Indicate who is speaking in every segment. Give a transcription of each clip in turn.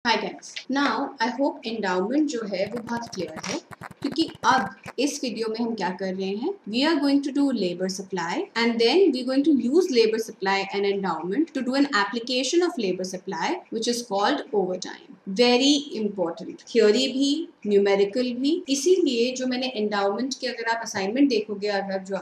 Speaker 1: Hi guys, now I hope endowment जो है वो बहुत क्लियर है, क्योंकि अब इस वीडियो में हम क्या कर रहे हैं, we are going to do labour supply and then we going to use labour supply and endowment to do an application of labour supply which is called overtime. Very important theory भी, numerical भी। इसीलिए जो मैंने endowment की अगर आप assignment देखोगे, अगर जो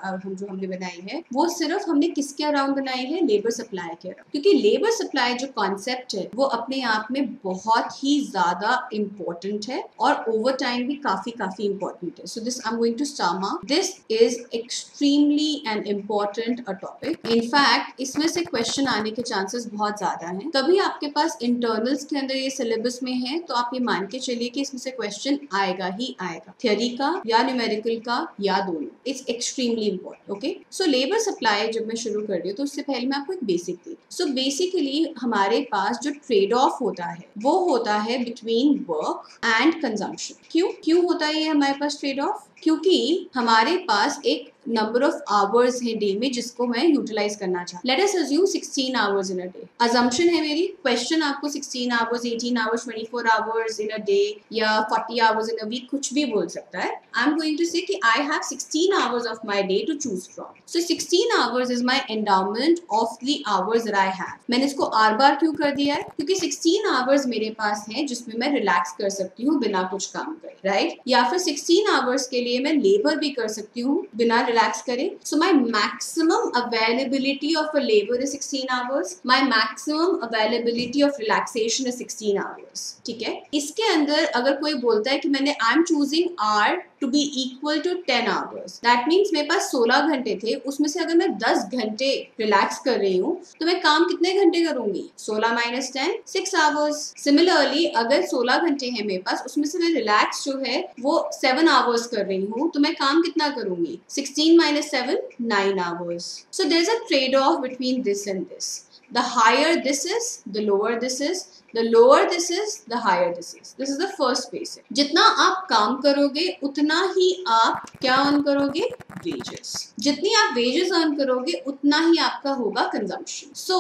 Speaker 1: हमने बनाई है वो सिर्फ हमने किसके अराउंड बनाई है, लेबर सप्लाई के अराउंड, क्योंकि लेबर सप्लाई जो कॉन्सेप्ट है वो अपने आप में बहुत ही ज्यादा इंपॉर्टेंट है और ओवर टाइम भी काफी इंपॉर्टेंट है। So this I am going to स्टामा, this is extremely and important a topic. In fact इसमें से क्वेश्चन आने के चांसेस बहुत ज्यादा हैं। कभी आपके पास इंटरनल्स के अंदर ये सिलेबस में है तो आप ये मान के चलिए कि इसमें से क्वेश्चन आएगा ही आएगा, थियोरी का या न्यूमेरिकल का या दोनों। It's extremely important. Okay, so labour supply जब मैं शुरू कर रही हूँ तो उससे पहले मैं आपको एक बेसिक दी। सो बेसिकली हमारे पास जो ट्रेड ऑफ होता है वो होता है बिटवीन वर्क एंड कंजम्पशन। क्यों होता है ये हमारे पास ट्रेड ऑफ? क्योंकि हमारे पास एक नंबर ऑफ आवर्स है डे में जिसको मैं यूटिलाइज करना चाहूँ। Let us assume 16 hours in a day. Assumption है मेरी, क्वेश्चन आपको 16 hours, 18 hours, 24 hours in a day या 40 आवर्स इन अ वीक कुछ भी बोल सकता है। आई am going to say that I have 16 hours of my day to choose from. So 16 hours is my endowment of the hours that I have. मैंने इसको are बार क्यों कर दिया है? क्योंकि 16 आवर्स मेरे पास है जिसमें मैं रिलैक्स कर सकती हूँ बिना कुछ काम करे, राइट? या फिर 16 आवर्स के लिए मैं लेबर भी कर सकती हूँ बिना रिलैक्स करे। So my maximum availability of a labor is 16 hours. My maximum availability of relaxation is 16 hours. ठीक है? इसके अंदर अगर कोई बोलता है कि मैंने I'm choosing R to be equal to 10 hours. That means मेरे पास 16 घंटे थे, उसमें से अगर मैं 10 घंटे रिलैक्स कर रही हूँ तो मैं काम कितने घंटे करूंगी? 16 minus 10, 6 hours. Similarly, अगर 16 घंटे हैं मेरे पास, उसमें से मैं रिलैक्स जो है वो 7 hours कर रही हूँ तो मैं काम कितना करूंगी? 16 minus 7, 9 hours. So there's a trade-off between this and this. The higher this is, the lower this is. The lower this is, the higher this is. This is the first basic. जितना आप काम करोगे उतना ही आप क्या earn करोगे? Wages. जितनी आप wages अर्न करोगे उतना ही आपका होगा consumption. So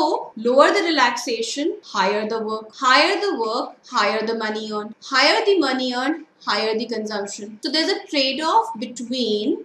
Speaker 1: lower the relaxation, higher the work. Higher the work, higher the money earned. Higher the money earned, higher the consumption. So there's a trade-off between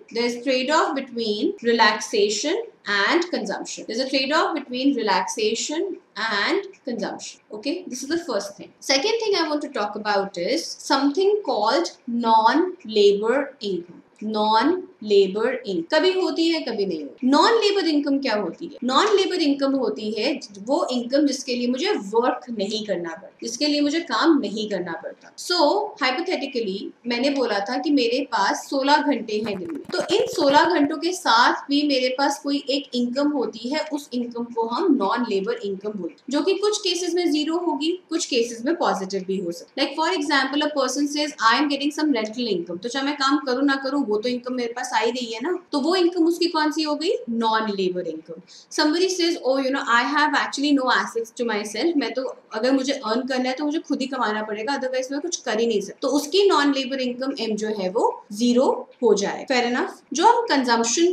Speaker 1: relaxation and consumption. There's a trade-off between relaxation and consumption. Okay, this is the first thing. Second thing I want to talk about is something called non-labor income. Non labour income कभी होती है कभी नहीं होती। Non labour income क्या होती है? Non labour income होती है वो इनकम जिसके लिए मुझे वर्क नहीं करना पड़ता, जिसके लिए मुझे काम नहीं करना पड़ता। सो हाइपोथेटिकली मैंने बोला था कि मेरे पास 16 घंटे हैं दिन में, तो इन 16 घंटों के साथ भी मेरे पास कोई एक इनकम होती है, उस इनकम को हम नॉन लेबर इनकम बोलते हैं, जो कि कुछ केसेस में जीरो होगी, कुछ केसेस में पॉजिटिव भी हो सकती है। Like for example a person says I am getting some rental income, तो चाहे मैं काम करूँ ना करूँ वो तो इनकम मेरे पास आ ही रही है ना, तो वो इनकम उसकी कौन सी हो गई? Non labour income. Somebody says oh you know I have actually no assets to myself, मैं तो अगर मुझे अर्न करना है तो मुझे खुद ही कमाना पड़ेगा, अदरवाइज मैं कुछ कर ही नहीं सकता, तो उसकी नॉन लेबर इनकम एम जो है वो जीरो हो जाए। Fair enough. जो हम कंजम्पशन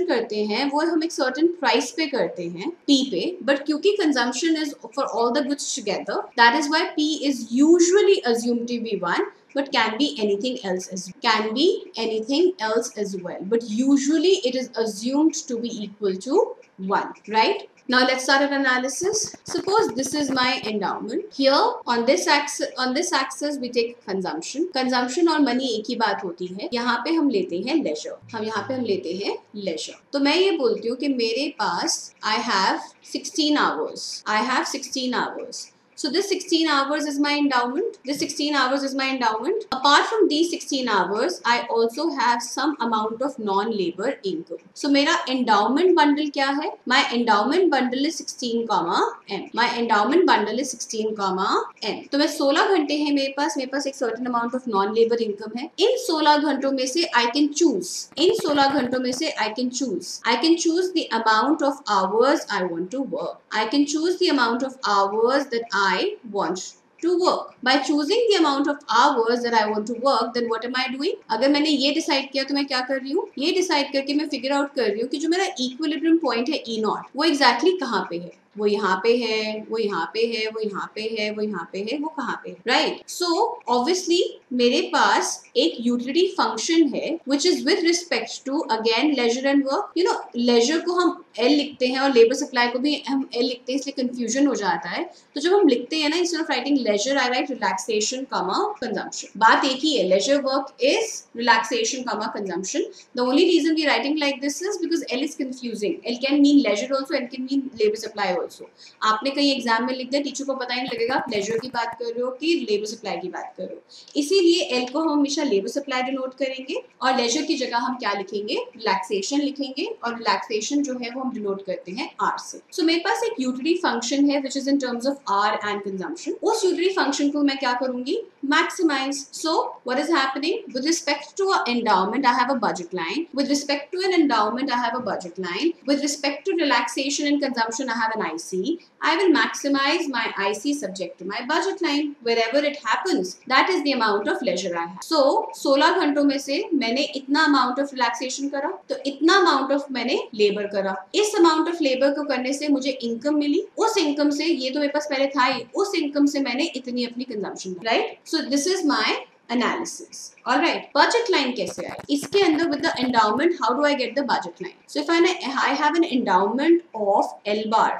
Speaker 1: करते हैं वो हम एक सर्टेन प्राइस पे करते हैं, पी पे, बट क्योंकि consumption is for all the goods together, that is why P is usually assumed to be 1, but can be anything else as well, but usually it is assumed to be equal to 1, right? Now let's start an analysis. Suppose this is my endowment. Here on this axis we take consumption और money एक ही बात होती है। यहाँ पे हम लेते हैं leisure। तो मैं ये बोलती हूँ कि मेरे पास I have 16 hours. So this 16 hours is my endowment. Apart from these 16 hours, I also have some amount of non-labor income. So मेरा endowment bundle क्या है? My endowment bundle is 16, M. तो मैं 16 घंटे हैं मेरे पास एक certain amount of non-labor income है। इन 16 घंटों में से I can choose the amount of hours I want to work. I can choose the amount of hours that I want to work. By choosing the amount of hours that I want to work, then what am I doing? अगर मैंने ये decide किया तो मैं क्या कर रही हूँ? ये डिसाइड करके मैं फिगर आउट कर रही हूँ कि जो मेरा इक्विलिब्रियम पॉइंट है E0 वो एग्जैक्टली कहाँ पे है। वो यहाँ पे है, वो यहाँ पे है, वो यहाँ पे है, वो यहाँ पे है, वो कहाँ पे है, राइट? सो ऑब्वियसली मेरे पास एक यूटिलिटी फंक्शन है which is with respect to again leisure and work. You know leisure को हम एल लिखते हैं और लेबर सप्लाई को भी हम एल लिखते हैं, इसलिए कंफ्यूजन हो जाता है। तो जब हम लिखते हैं ना, instead of writing leisure I write relaxation comma consumption. बात एक ही है, leisure work is relaxation comma consumption. The only reason we writing like this is because L is confusing. L can mean leisure also, L can mean labour supply also. आपने कहीं exam में लिख दिया, teacher को पता ही नहीं लगेगा आप लेजर की बात कर रहे हो कि लेबर सप्लाई की बात कर रहे हो। इसीलिए एल को हम हमेशा लेबर सप्लाई डिनोट करेंगे और लेजर की जगह हम क्या लिखेंगे, रिलैक्सेशन लिखेंगे, और रिलैक्सेशन जो है वो हम डिनोट करते हैं आर से। सो मेरे पास एक यूटिलिटी फंक्शन है which is in terms of R and consumption. उस यूटिलिटी फंक्शन को मैं क्या करूंगी, maximize. So what is happening with respect to an endowment I have a budget line, with respect to an endowment I have a budget line, with respect to relaxation and consumption I have an IC. I will maximize my IC subject to my budget line. Wherever it happens, that is the amount of leisure I have. So 16 घंटों में से मैंने इतना amount of relaxation करा, तो इतना amount of मैंने labor करा। इस amount of labor को करने से मुझे income मिली, उस income से, ये तो मेरे पास पहले था ही, उस income से मैंने इतनी अपनी consumption, right? So this is my analysis. All right, budget line कैसे आए? इसके अंदर with the endowment, how do I get the budget line? So if I have an endowment of L bar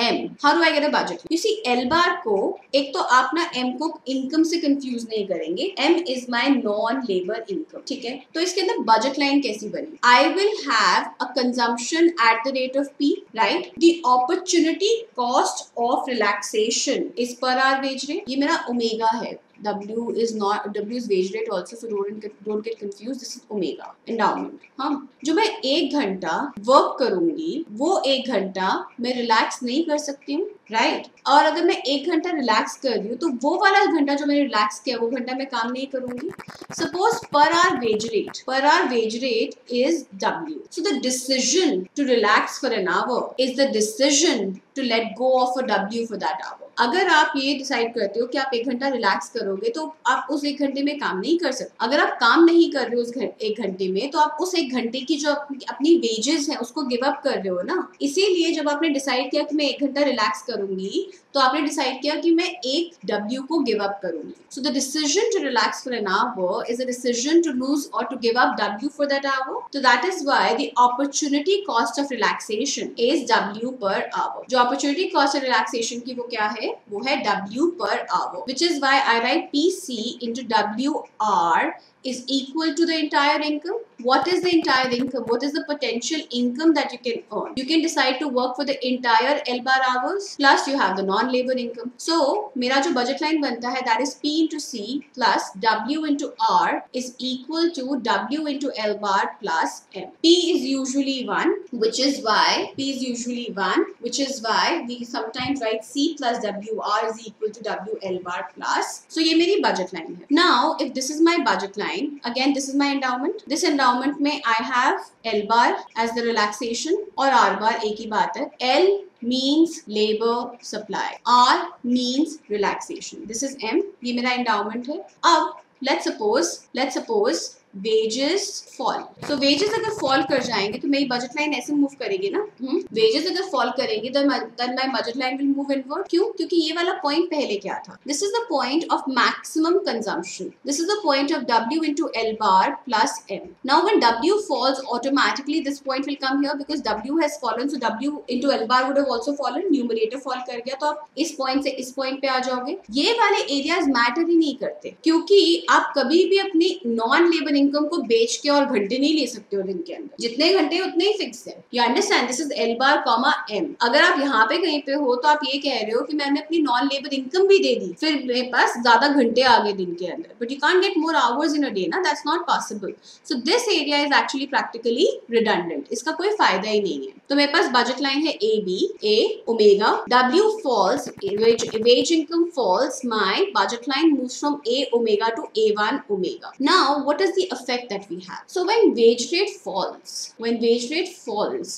Speaker 1: M, how do I get a budget line? You see L bar को एक तो आप ना M को income से confuse नहीं करेंगे। M is my non-labor income, ठीक है? तो इसके अंदर budget line कैसी बनी? I will have a consumption at the rate of P, right? The opportunity cost of relaxation is per hour wage rate. ये मेरा omega है। W is wage rate also, so don't get confused. This is omega endowment. हाँ, जो मैं 1 घंटा work करूंगी वो 1 घंटा मैं रिलैक्स नहीं कर सकती हूँ, राइट? और अगर मैं 1 घंटा रिलैक्स कर रही हूँ तो वो वाला घंटा जो मैंने रिलैक्स किया वो घंटा मैं काम नहीं करूंगी। सपोज पर our wage rate is W. So the decision to relax for an hour is the decision to let go of a W for that hour. अगर आप ये डिसाइड करते हो कि आप 1 घंटा रिलैक्स करोगे तो आप उस 1 घंटे में काम नहीं कर सकते। अगर आप काम नहीं कर रहे हो उस 1 घंटे में, तो आप उस 1 घंटे की जो अपनी वेजेस है उसको गिव अप कर रहे हो ना। इसीलिए जब आपने डिसाइड किया कि मैं 1 घंटा रिलैक्स करूंगी, तो आपने डिसाइड किया कि मैं 1 W को गिव अप करूंगी। So the decision to relax for an hour is a decision to lose और to give up W for that hour. तो that is why the opportunity cost of relaxation is W per hour. जो opportunity cost of relaxation की वो क्या है, वो है W per hour, which is why I write PC into WR is equal to the entire income. What is the entire income? What is the potential income that you can earn? You can decide to work for the entire L bar hours plus you have the non-labor income. So मेरा जो budget line बनता है that is P into C plus W into R is equal to W into L bar plus M. P is usually 1, which is why we sometimes write C plus WR is equal to WL bar plus. So ये मेरी budget line है. Now if this is my budget line, again this is my endowment. This endowment में I have L bar as the relaxation और R bar एक ही बात है। L means labor supply, R means relaxation. This is M, ये मेरा endowment है। अब let's suppose wages fall. So wages अगर fall कर जाएंगे तो मेरी budget line ऐसे move करेगी ना। wages अगर fall करेंगे then my budget line will move inward. क्यों? क्योंकि ये वाला point पहले क्या था? This is the point of maximum consumption. This is the point of W into L bar plus M. Now when W falls, automatically this point will come here because W has fallen. So W into L bar would have also fallen. Numerator fall कर गया, तो आप इस point से इस point पे आ जाओगे। ये वाले areas matter ही नहीं करते, क्योंकि आप कभी भी अपनी non-labor इनकम को बेच के और घंटे नहीं ले सकते हो दिन के अंदर। जितने घंटे उतने ही फिक्स है। You understand? This is L bar comma M. अगर आप यहाँ पे कहीं पे हो तो आप ये कह रहे हो कि मैंने अपनी नॉन लेबर इनकम भी दे दी, फिर मेरे पास ज्यादा घंटे आ गए दिन के अंदर, but you can't get more hours in a day ना, that's not possible. So this area is actually practically redundant, इसका कोई फायदा ही नहीं है। तो मेरे पास बजट लाइन है AB, A omega, W falls, wage income falls, my budget line moves from A omega to A1 omega. Now what is the effect that we have? So when wage rate falls,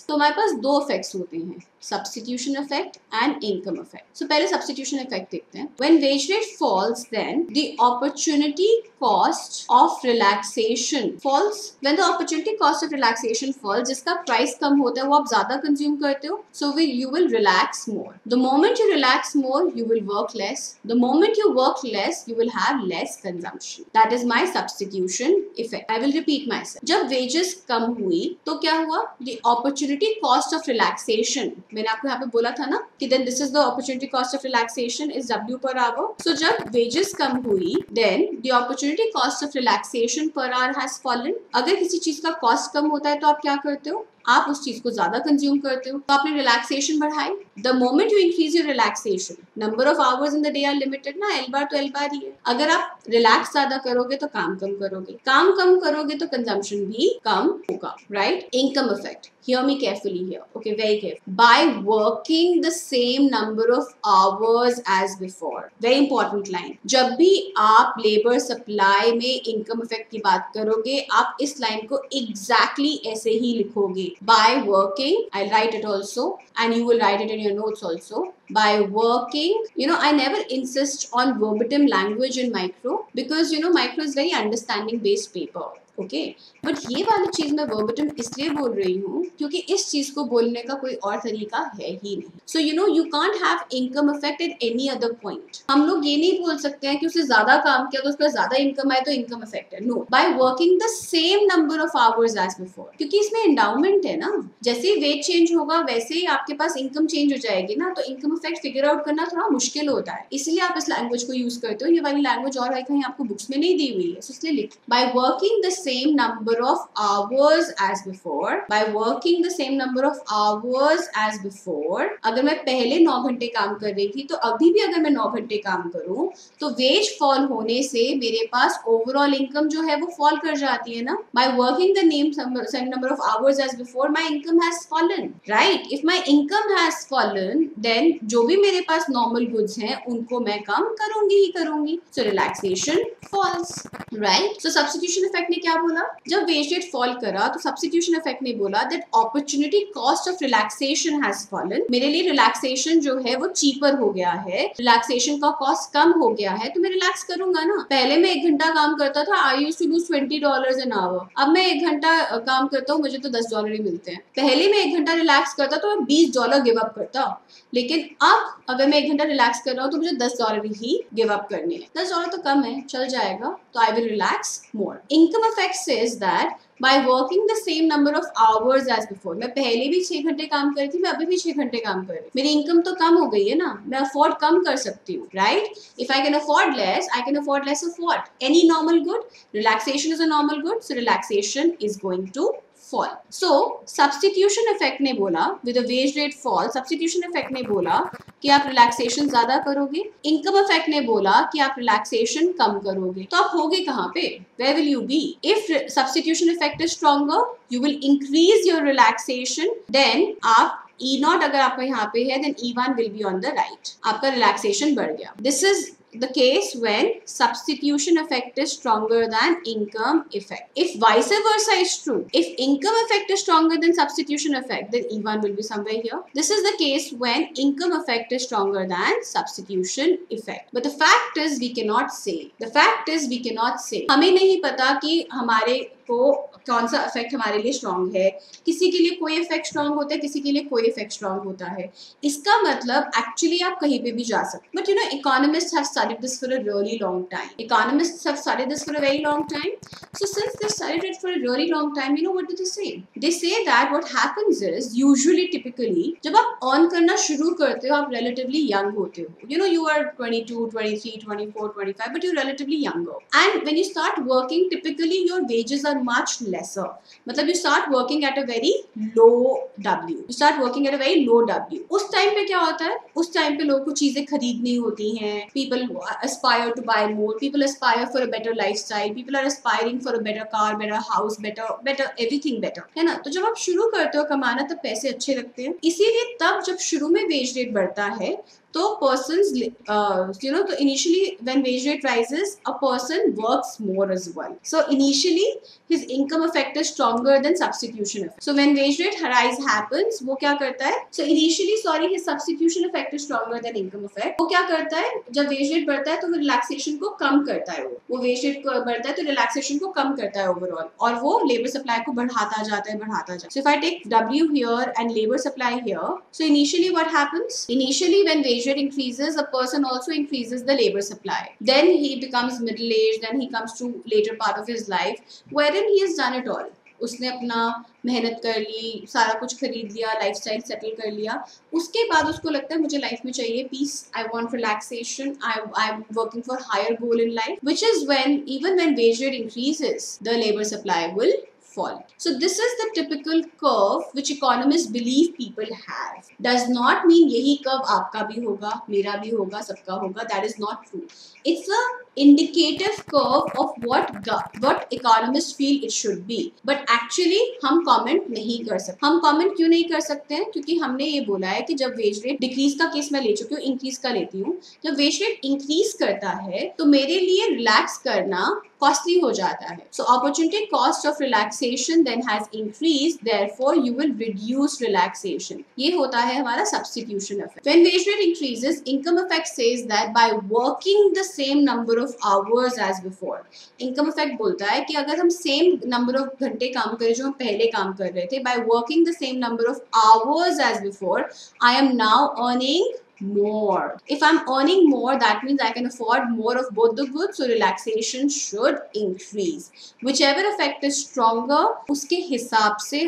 Speaker 1: तो हमारे पास 2 effects होते हैं। substitution effect and income effect. So पहले substitution effect देखते हैं. When wage rate falls, then the opportunity cost of relaxation falls. When the opportunity cost of relaxation falls, जिसका price कम होता है वो आप ज़्यादा consume करते हो, so you will relax more. The moment you relax more, you will work less. The moment you work less, you will have less consumption. That is my substitution effect. I will repeat myself. जब wages कम हुई तो क्या हुआ? The opportunity cost of relaxation, मैंने आपको यहाँ पे बोला था ना कि then this is the opportunity cost of relaxation is W per hour. So जब wages कम हुई, then the opportunity cost of relaxation per hour has fallen. अगर किसी चीज का cost कम होता है तो आप क्या करते हो? आप उस चीज को ज्यादा कंज्यूम करते हो, तो आपने रिलैक्सेशन बढ़ाई. The moment you increase your relaxation, number of hours in the day are limited ना, एल बार तो एल बार ही है. अगर आप रिलैक्स ज्यादा करोगे तो काम कम करोगे, काम कम करोगे तो कंजम्पशन भी कम होगा, right? Income effect, hear me carefully here, okay, very careful. By working the same number of hours as before, very important line, जब भी आप लेबर सप्लाई में इनकम इफेक्ट की बात करोगे आप इस लाइन को exactly ऐसे ही लिखोगे. By working, I'll write it also and you will write it in your notes also. By working, I never insist on verbatim language in micro because micro is very understanding based paper. Okay, but ये वाली चीज मैं वर्बटम इसलिए बोल रही हूँ क्योंकि इस चीज को बोलने का कोई और तरीका है ही नहीं. So you can't have income effect at any other point. हम लोग ये नहीं बोल सकते हैं कि उसने ज्यादा काम किया तो उसका ज्यादा इनकम आए तो इनकम इफेक्ट है. No, by working the same number of hours as before, क्योंकि इसमें एंडाउमेंट है ना. जैसे ही वेज चेंज होगा वैसे ही आपके पास इनकम चेंज हो जाएगी ना, तो इनकम इफेक्ट फिगर आउट करना थोड़ा मुश्किल होता है, इसलिए आप इस लैंग्वेज को यूज करते हो. ये वाली लैंग्वेज और कहीं आपको बुक्स में नहीं दी हुई है, इसलिए लिख. Bye working the same number of hours as before, by working the same number of hours as before, अगर मैं पहले 9 घंटे काम कर रही थी तो अभी भी अगर मैं 9 घंटे काम करूं तो वेज फॉल होने से मेरे पास ओवरऑल इनकम जो है वो फॉल कर जाती है ना. by working the same number of hours as before, my income has fallen, right? if my income has fallen, then जो भी मेरे पास नॉर्मल गुड्स हैं उनको मैं कम करूंगी ही करूंगी. so relaxation falls, right? so substitution effect ने क्या बोला? जब वेज रेट फॉल करा तो सब्स्टिट्यूशन इफेक्ट ने बोला that opportunity cost of relaxation has fallen. मेरे लिए रिलैक्सेशन जो है वो चीपर हो गया है, रिलैक्सेशन का कॉस्ट कम हो गया है, तो मैं रिलैक्स करूंगा ना. पहले मैं 1 घंटा काम करता था, I used to do $20 an hour. अब मैं 1 घंटा काम करता हूँ, मुझे तो $10 ही मिलते हैं. पहले मैं 1 घंटा रिलैक्स करता तो मैं $20 गिव अप करता, लेकिन अब अगर मैं 1 घंटा रिलैक्स कर रहा हूँ तो मुझे $10 ही गिव अप करने हैं. $10 तो कम है, चल जाएगा, तो I will relax more. Income effect says that by working the same number of hours as before, मैं पहले भी 6 घंटे काम कर रही थी, मैं अभी भी 6 घंटे काम कर रही हूँ, मेरी इनकम तो कम हो गई है ना, मैं अफोर्ड कम कर सकती हूँ, right? If I can afford less, I can afford less of what? Any normal good. Relaxation is a normal good, so relaxation is going to fall. So substitution effect ने बोला with a wage rate fall, substitution effect ने बोला कि आप relaxation ज्यादा करोगे. Income effect ने बोला कि आप रिलैक्सेशन कम करोगे. तो आप होगे कहाँ पे? Where will you be? If substitution effect is stronger, you will increase your relaxation. Then आप E0 अगर आपका यहाँ पे है, then E1 will be on the right. आपका रिलैक्सेशन बढ़ गया. This is the case when substitution effect is stronger than income effect. If vice versa is true, if income effect is stronger than substitution effect, then E1 will be somewhere here. This is the case when income effect is stronger than substitution effect. But the fact is we cannot say. The fact is we cannot say. हमें नहीं पता कि हमारे को कौन सा effect हमारे लिए स्ट्रॉन्ग है. किसी के लिए कोई इफेक्ट स्ट्रॉन्ग होता है, किसी के लिए कोई इफेक्ट स्ट्रॉन्ग होता है. इसका मतलब एक्चुअली आप कहीं पे भी जा सकते. But economist have studied this for a really long time. Economists have studied this for a very long time. So since they studied it for a really long time, what do they say? They say that what happens is usually typically जब आप earn करना शुरू करते हो, आप relatively young होते हो. You are 22, 23, 24, 25, but you're relatively younger. And when you start working, typically your wages are much lesser. मतलब you start working at a very low W. You start working at a very low W. उस time पे क्या होता है? उस time पे लोगों को चीजें खरीदनी होती हैं. People aspire to buy more. People aspire for a better lifestyle. People are aspiring for a better car, better house, better everything better. है ना? तो जब आप शुरू करते हो कमाना तब पैसे अच्छे लगते हैं. इसीलिए तब जब शुरू में वेज रेट बढ़ता है तो persons तो initially when wage rate rises a person works more as well. So initially his income effect is stronger than substitution effect. So when wage rate rise happens, वो क्या करता है? So initially his substitution effect is stronger than income effect. वो क्या करता है? जब wage rate बढ़ता है तो वो relaxation को कम करता है. वो wage rate बढ़ता है तो relaxation को कम करता है overall, और वो labor supply को बढ़ाता जाता है. So if I take W here and labor supply here, so initially what happens? Initially when wage rate increases, a person also increases the labor supply. Then he becomes middle aged, then he comes to later part of his life wherein he has done it all. उसने अपना मेहनत कर ली, सारा कुछ खरीद लिया, lifestyle settle कर लिया, उसके बाद उसको लगता है मुझे लाइफ में चाहिए peace, I want relaxation, I am working for higher goal in life, which is when even when wage rate increases the labour supply will fall. So this is the typical curve which economists believe people have. Does not mean यही curve आपका भी होगा, मेरा भी होगा, सबका होगा. That is not true. It's a indicative curve of what economists feel it should be. But actually हम comment नहीं कर सकते. हम comment क्यों नहीं कर सकते हैं? क्योंकि हमने ये बोला है कि जब wage rate decrease का केस मैं ले चुकी हूँ, increase का लेती हूँ. जब wage rate increase करता है तो मेरे लिए relax करना costly हो जाता है. So opportunity cost of relaxation then has increased, therefore you will reduce relaxation. ये होता है हमारा substitution effect. When wage rate increases, income effect says that by working the same number of hours as before. Income effect बोलता है कि अगर हम same number of घंटे काम करें जो हम पहले काम कर रहे थे, by working the same number of hours as before, I am now earning more. If I'm earning more, that means I can afford more of both the goods, so relaxation should increase. Whichever effect is stronger, उसके हिसाब से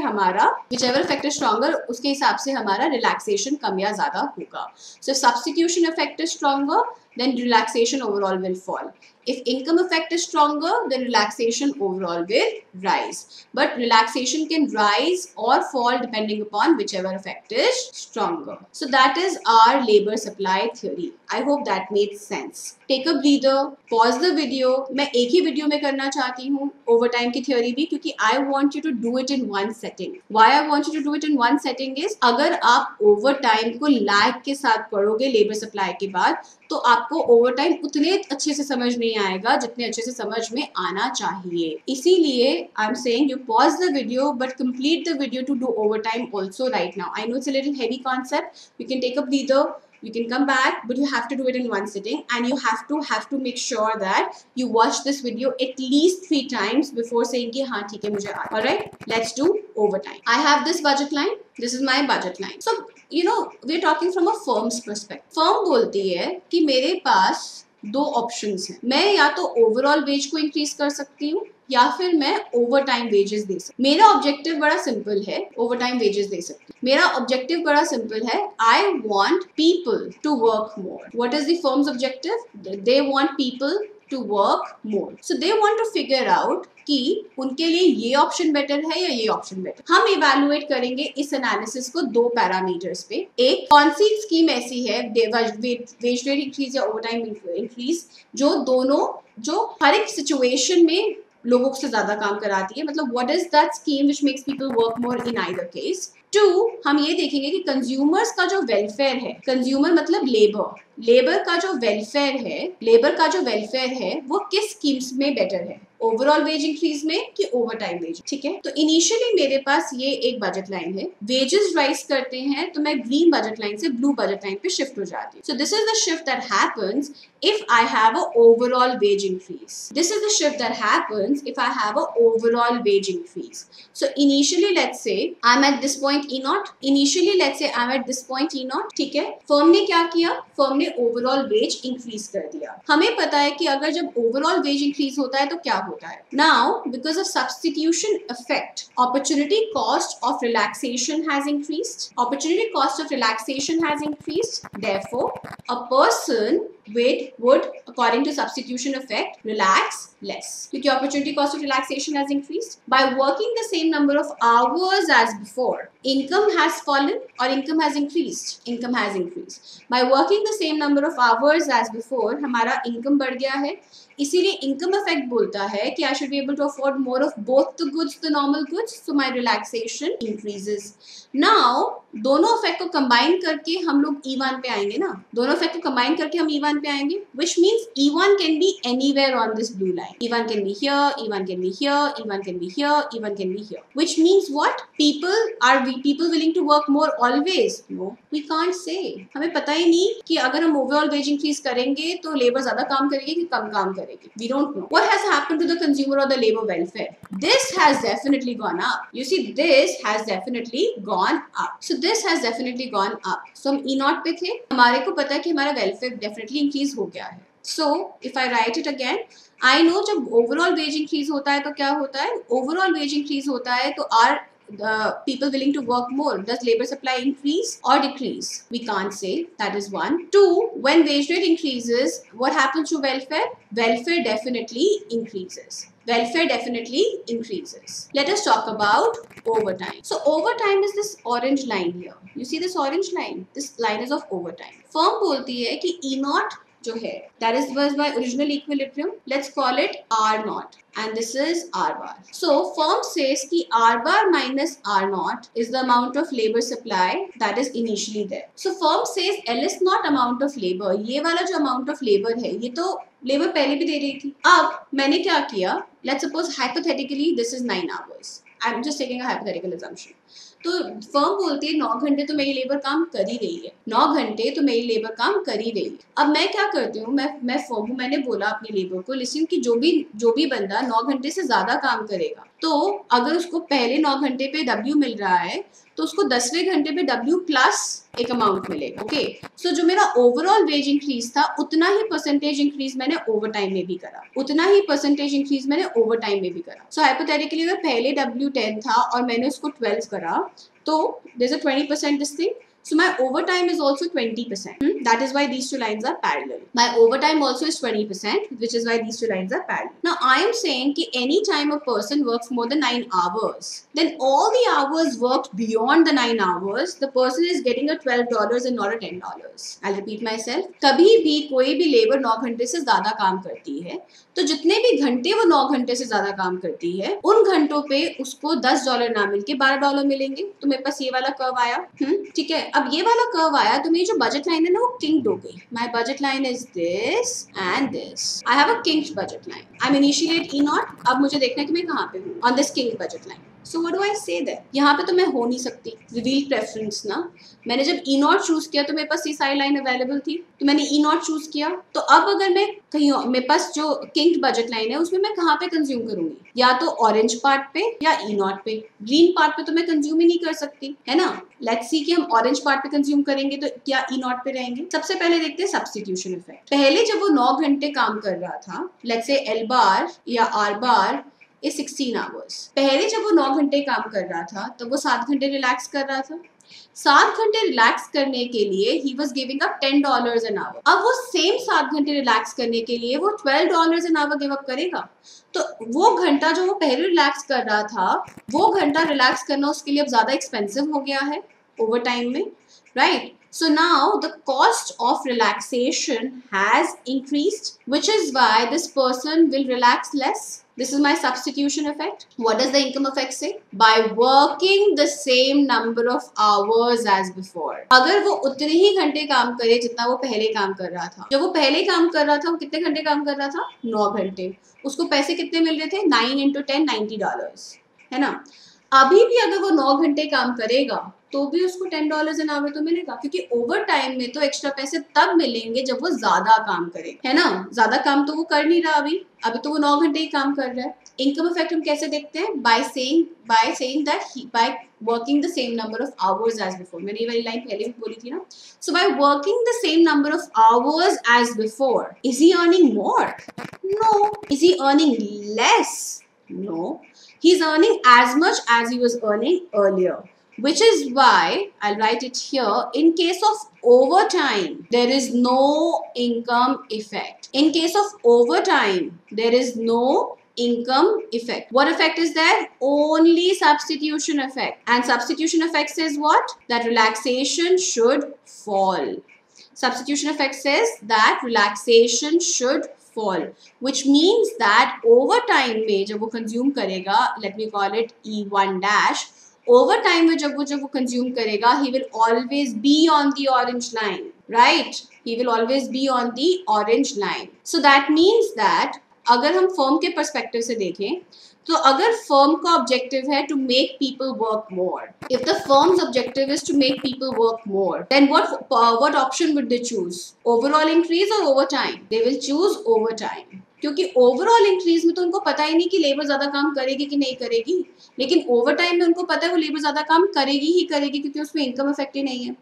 Speaker 1: हमारा relaxation कम या ज़्यादा होगा. So if substitution effect is stronger, then relaxation overall will fall. If income effect is stronger, then relaxation overall will rise. But relaxation can rise or fall depending upon whichever effect is stronger. So that is our labor supply theory. I hope that made sense. Take a breather, pause the video. मैं एक ही video में करना चाहती हूँ overtime की theory भी, क्योंकि I want you to do it in one setting. Why I want you to do it in one setting is, अगर आप overtime को lag के साथ पढ़ोगे labor supply के बाद, तो आपको ओवरटाइम उतने अच्छे से समझ नहीं आएगा जितने अच्छे से समझ में आना चाहिए. इसीलिए I am saying you pause the video but complete the video to do overtime also right now. I know it's a little heavy concept. You can take a breather, you can come back, but you have to do it in one sitting, and you have to make sure that you watch this video at least 3 times before saying कि हाँ ठीक है मुझे आ. All right, let's do overtime. I have this budget line. This is my budget line. So we're talking from a firm's perspective. Firm बोलती है कि मेरे पास 2 options हैं. मैं या तो ओवरऑल वेज को इंक्रीज कर सकती हूँ या फिर मैं ओवरटाइम वेजेस दे सकती. मेरा ऑब्जेक्टिव बड़ा सिंपल है, ओवरटाइम वेजेस दे सकती. मेरा ऑब्जेक्टिव बड़ा सिंपल है, I want people to work more. What is the firm's objective? They want people to work more. So they want to figure out कि उनके लिए ये ऑप्शन बेटर है या ये ऑप्शन बेटर. हम इवैल्यूएट करेंगे इस एनालिसिस को 2 पैरामीटर्स पे. एक, कौन सी स्कीम ऐसी है वेज रेट इंक्रीज या ओवरटाइम इंक्रीज जो हर एक सिचुएशन में लोगों से ज्यादा काम कराती है. मतलब what is that scheme which makes people work more in either case. 2, हम ये देखेंगे कि कंज्यूमर्स का जो वेलफेयर है, कंज्यूमर मतलब लेबर का जो वेलफेयर है वो किस स्कीम्स में बेटर है, ओवरऑल वेज इंक्रीज में कि ओवरटाइम वेज. ठीक है, तो इनिशियली मेरे पास ये एक बजट लाइन है. वेजेस राइज करते हैं तो मैं ग्रीन बजट लाइन से ब्लू बजट लाइन पे शिफ्ट हो जाती हूँ. So this is the shift that happens if I have a overall wage increase. This is the shift that happens if I have a overall wage increase. So initially let's say I'm at this point E0. ठीक है, firm ने क्या किया? Firm ने overall veg increase कर दिया. हमें पता है कि अगर जब ओवरऑल वेज इंक्रीज होता है तो क्या होता है. Now because of substitution effect, opportunity cost of relaxation has increased. Therefore a person would according to substitution effect relax less, क्योंकि opportunity cost of relaxation has increased. By working the same number of hours as before, income has fallen or income has increased? Income has increased. By working the same number of hours as before, हमारा income बढ़ गया है, इसीलिए income effect बोलता है कि I should be able to afford more of both the goods, the normal goods, so my relaxation increases. Now दोनों effect को कंबाइन करके हम लोग E1 पे आएंगे ना, दोनों इफेक्ट को कंबाइन करके हम E1 पे आएंगे, which means E1 can be anywhere on this blue line. E1 can be here, E1 can be here, E1 can be here, E1 can be here, which means what? People willing to work more always? No, we can't say. हमें पता ही नहीं कि अगर हम overall veg increase करेंगे तो labour ज्यादा काम करेगी कि कम काम करेगी. We don't know. What has happened to the consumer or the labor welfare? This has definitely gone up. You see, this has definitely gone up. So this has definitely gone up. So हम E0 पे थे, हमारे को पता है कि हमारा welfare definitely increase हो गया है. So if I write it again, I know जब overall wage increase होता है तो क्या होता है? Overall wage increase होता है तो the people willing to work more, does labor supply increase or decrease? We can't say. That is one. Two, when wage rate increases, what happens to welfare? Welfare definitely increases. Welfare definitely increases. Let us talk about overtime. So overtime is this orange line here. You see this orange line? This line is of overtime. Firm बोलती है कि E0 जो है, that is was by original equilibrium. Let's call it R0 and this is R bar. So firm says कि R bar minus R0 is the amount of labor supply that is initially there. So firm says L is not amount of labor. ये वाला जो amount of labor है, ये तो labour पहले भी दे रही थी. अब मैंने क्या किया? Let's suppose hypothetically this is 9 hours. I'm just taking a hypothetical assumption. तो फर्म बोलती है 9 घंटे तो मेरी लेबर काम कर ही रही है, 9 घंटे तो मेरी लेबर काम कर ही रही है. अब मैं क्या करती हूँ, मैं फर्म हूँ, मैंने बोला अपनी लेबर को, लिसन कि जो भी बंदा 9 घंटे से ज्यादा काम करेगा तो अगर उसको पहले 9 घंटे पे W मिल रहा है तो उसको 10वें घंटे पे W प्लस एक अमाउंट मिलेगा. ओके, सो जो मेरा ओवरऑल वेज इंक्रीज था उतना ही परसेंटेज इंक्रीज मैंने ओवर टाइम में भी करा, उतना ही परसेंटेज इंक्रीज मैंने ओवर टाइम में भी करा. सो हाइपोथेटिकली अगर पहले W 10 था और मैंने उसको 12 करा तो there's a 20% this thing. So my overtime is also 20%. That is why these two lines are parallel. My overtime also is 20%, which is why these two lines are parallel. Now I am saying that any time a person works more than 9 hours, then all the hours worked beyond the 9 hours, the person is getting a $12 and not a $10. I'll repeat myself. कभी भी कोई भी labour 9 घंटे से ज्यादा काम करती है तो जितने भी घंटे वो 9 घंटे से ज्यादा काम करती है उन घंटों पे उसको $10 ना मिलके $12 मिलेंगे. तो मेरे पास ये वाला कर्व आया. ठीक है, अब ये वाला कर्व आया तो मेरी जो बजट लाइन है ना वो किंक्ड हो गई. My budget line is this and this. I have a kinked budget line. I am initially at E0. अब मुझे देखना है कि मैं कहाँ पे हूँ on this kinked budget line. So what do I say that? यहाँ पे तो मैं हो नहीं सकती. रिवील प्रेफरेंस ना, मैंने जब E0 चूज किया तो मेरे पास ये सारी लाइन अवेलेबल थी तो मैंने E0 चूज किया. तो अब अगर मैं कहीं मेरे पास जो किंक्ड बजट लाइन है उसमें मैं कहाँ पे कंज्यूम करूंगी? या तो ऑरेंज पार्ट पे या E0 पे. ग्रीन पार्ट पे तो मैं कंज्यूम ही नहीं कर सकती है ना. लेट्स सी कि हम ऑरेंज पार्ट पे कंज्यूम करेंगे तो क्या E0 पे रहेंगे. सबसे पहले देखते हैं सब्स्टिट्यूशन इफेक्ट. पहले जब वो 9 घंटे काम कर रहा था, लेट्स से L बार या R बार is 16 hours. पहले जब वो 9 घंटे काम कर रहा था तो वो 7 घंटे रिलैक्स कर रहा था. 7 घंटे रिलैक्स करने के लिए he was giving up $10 an hour. अब वो सेम 7 घंटे रिलैक्स करने के लिए वो $12 an hour गिव अप करेगा. तो वो घंटा जो वो पहले रिलैक्स कर रहा था वो घंटा रिलैक्स करना उसके लिए अब ज्यादा एक्सपेंसिव हो गया है ओवर टाइम में, right? So now the cost of relaxation has increased, which is why this person will relax less. This is my substitution effect. What does the income effect say? By working the same number of hours as before. अगर वो उतने ही घंटे काम करे जितना वो पहले काम कर रहा था. जब वो पहले काम कर रहा था वो कितने घंटे काम कर रहा था? 9 घंटे. उसको पैसे कितने मिल रहे थे? 9 into 10, $90, है ना. अभी भी अगर वो 9 घंटे काम करेगा तो भी उसको $10 an hour तो मिलेगा, क्योंकि ओवर टाइम में तो एक्स्ट्रा पैसे तब मिलेंगे जब वो ज्यादा काम करेगा, है ना. ज्यादा काम तो वो कर नहीं रहा अभी तो वो 9 घंटे ही काम कर रहा है. इनकम इफेक्ट हम कैसे देखते हैं? By saying that by working the same number of hours as before. मैंने ये वाली लाइन पहले भी बोली थी ना. So by working the same number of hours as before, is he earning more? No. Is he earning less? No. He's earning as much as he was earning earlier. which is why I'll write it here. In case of overtime, there is no income effect. In case of overtime, there is no income effect. What effect is there? Only substitution effect. And substitution effect says what? That relaxation should fall. Substitution effect says that relaxation should fall, which means that over time में जब वो consume करेगा, let me call it E1 dash, over time में जब वो consume करेगा, he will always be on the orange line, right? He will always be on the orange line. So that means that अगर हम firm के perspective से देखें, तो अगर firm का objective है to make people work more, if the firm's objective is to make people work more, then what option would they choose? Overall increase or overtime? They will choose overtime. क्योंकि overall increase में तो उनको पता ही नहीं कि labour ज्यादा काम करेगी कि नहीं करेगी, लेकिन ओवर टाइम में उनको पता है वो लेबर ज्यादा काम करेगी ही करेगी क्योंकि उसमें इनकम इफेक्ट ही नहीं है.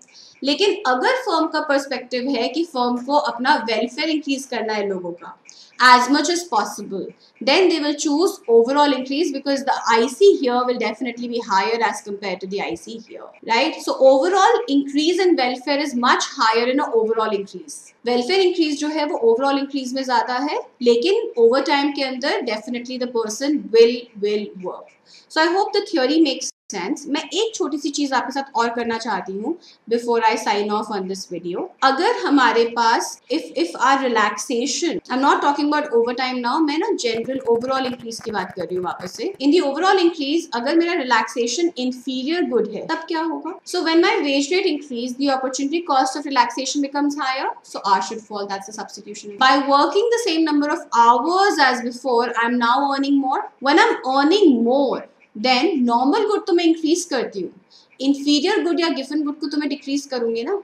Speaker 1: लेकिन अगर फर्म का पर्सपेक्टिव है कि फर्म को अपना वेलफेयर इंक्रीज करना है लोगों का as much as possible, then they will choose overall increase because the IC here will definitely be higher as compared to the IC here, right? So overall increase in welfare is much higher in an overall increase. Welfare increase जो है वो overall increase में ज़्यादा है, लेकिन over time के अंदर definitely the person will work. So I hope the theory makes sense. मैं एक छोटी सी चीज आपके साथ और करना चाहती हूँ before I sign off on this video. अगर हमारे पास if our relaxation, I'm not talking about overtime now, मैं ना general overall increase की बात कर रही हूँ वापस से. In the overall increase, अगर मेरा relaxation inferior good है, तब क्या होगा? So when my wage rate increase, the opportunity cost of relaxation becomes higher. So R should fall. That's the substitution. By working the same number of hours as before, I'm now earning more. When I'm earning more, then normal good तो मैं increase करती हूँ, inferior good या given good को तो मैं decrease करूंगी ना,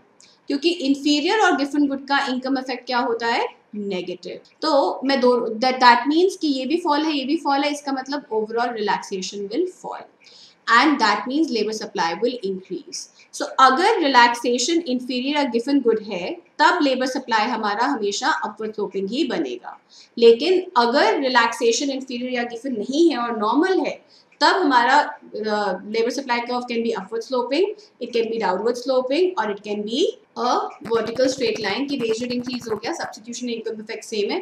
Speaker 1: क्योंकि इंफीरियर और गिवन गुड का इनकम इफेक्ट क्या होता है? नेगेटिव. तो मैं दो दैट मीन्स कि ये भी फॉल है, ये भी फॉल है, इसका मतलब overall relaxation will fall and that means labour supply will increase. So अगर रिलैक्सेशन इंफीरियर या गिवन गुड है तब लेबर सप्लाई हमारा हमेशा अपवर्ड स्लोपिंग ही बनेगा. लेकिन अगर रिलैक्सेशन इंफीरियर या गिवन नहीं है और नॉर्मल है, तब हमारा labour supply curve can be upward sloping, it can be downward sloping और it can be a vertical straight line की वेज रेट इंक्रीज हो गया, सब्स्टिट्यूशन इनकम इफेक्ट सेम है,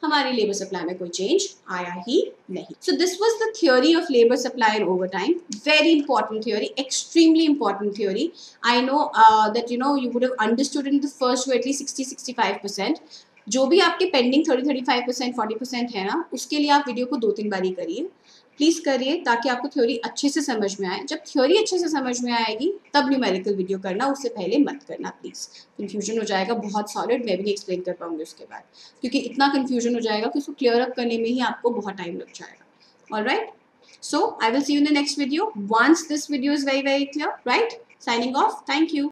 Speaker 1: हमारी लेबर सप्लाई में कोई चेंज आया ही नहीं. So this was the theory of labour supply in over time. Very important theory, extremely important theory. I know that you would have understood in the first at least 60-65%. जो भी आपके pending 30-35%, 40% है ना, उसके लिए आप वीडियो को 2-3 बारी करिए, प्लीज़ करिए, ताकि आपको थ्योरी अच्छे से समझ में आए. जब थ्योरी अच्छे से समझ में आएगी तब न्यूमेरिकल वीडियो करना, उससे पहले मत करना प्लीज़. कन्फ्यूजन हो जाएगा बहुत सॉलिड, मैं भी नहीं एक्सप्लेन कर पाऊंगी उसके बाद, क्योंकि इतना कन्फ्यूजन हो जाएगा कि उसको क्लियर अप करने में ही आपको बहुत टाइम लग जाएगा. Alright, so I will see you in the next video once this video is very clear. Right, signing off. Thank you.